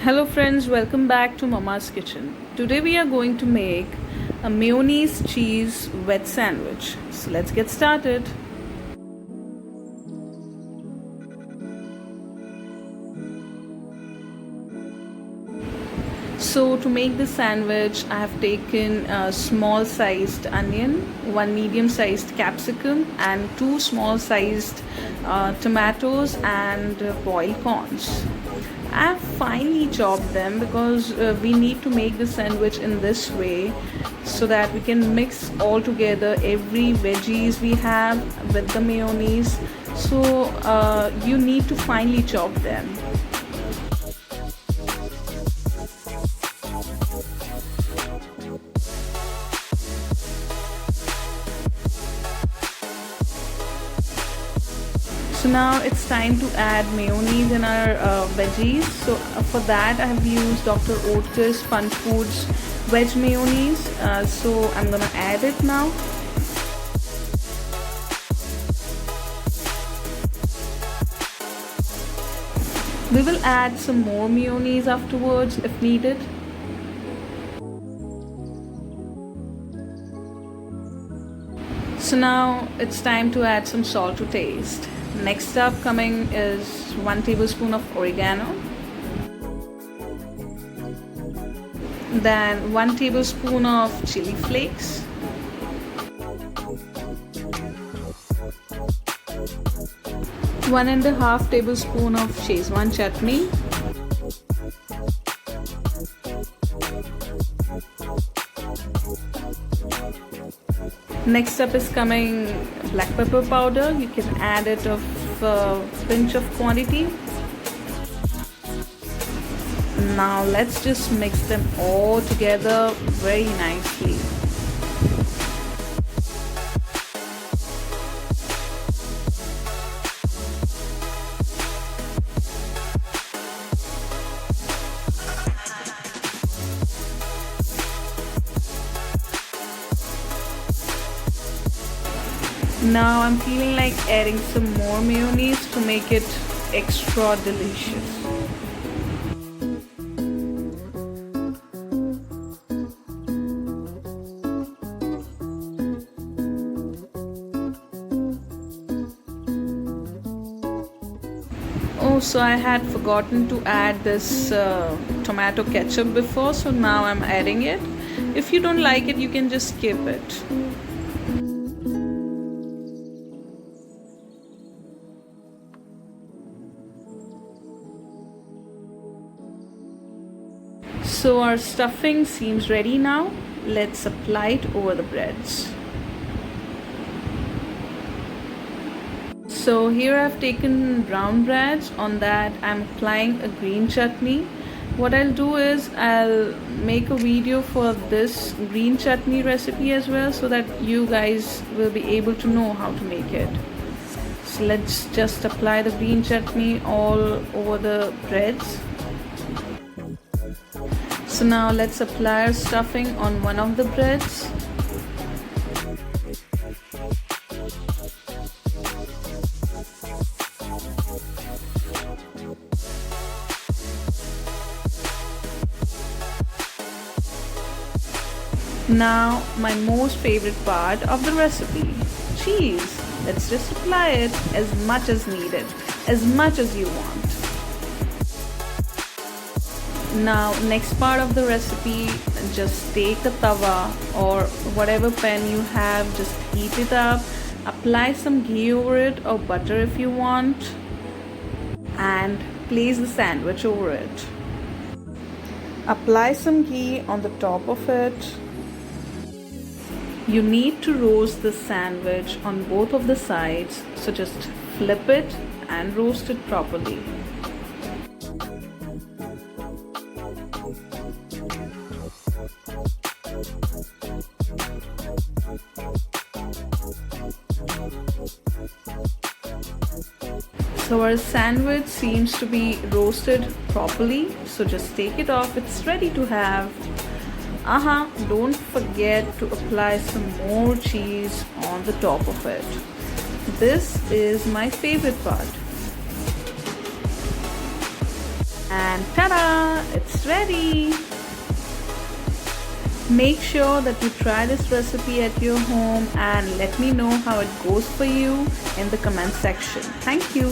Hello friends, welcome back to Mama's Kitchen. Today we are going to make a mayonnaise cheese veg sandwich. So let's get started. So to make this sandwich, I have taken a small sized onion, one medium sized capsicum and two small sized tomatoes and boiled corns. I have finely chopped them because we need to make the sandwich in this way so that we can mix all together every veggies we have with the mayonnaise. So you need to finely chop them. So now it's time to add mayonnaise in our veggies. So for that I have used Dr. Oetker's Fun Foods veg mayonnaise. So I'm gonna add it now. We will add some more mayonnaise afterwards if needed. So now it's time to add some salt to taste. Next up coming is 1 tablespoon of oregano, then 1 tablespoon of chili flakes, 1.5 tablespoon of Szechuan chutney, next up is coming black pepper powder. You can add it of a pinch of quantity. Now let's just mix them all together very nicely. Now I'm feeling like adding some more mayonnaise to make it extra delicious. Oh, so I had forgotten to add this tomato ketchup before, so now I'm adding it. If you don't like it, you can just skip it. So our stuffing seems ready now. Let's apply it over the breads. So here I've taken brown breads. On that I'm applying a green chutney. What I'll do is I'll make a video for this green chutney recipe as well, so that you guys will be able to know how to make it. So let's just apply the green chutney all over the breads. So now let's apply our stuffing on one of the breads. Now my most favorite part of the recipe, cheese. Let's just apply it as much as needed, as much as you want. Now next part of the recipe, just take a tawa or whatever pan you have, just heat it up, apply some ghee over it or butter if you want, and place the sandwich over it. Apply some ghee on the top of it. You need to roast the sandwich on both of the sides, so just flip it and roast it properly. So our sandwich seems to be roasted properly, so just take it off. It's ready to have. Don't forget to apply some more cheese on the top of it. This is my favorite part. And ta-da! It's ready! Make sure that you try this recipe at your home and let me know how it goes for you in the comment section. Thank you.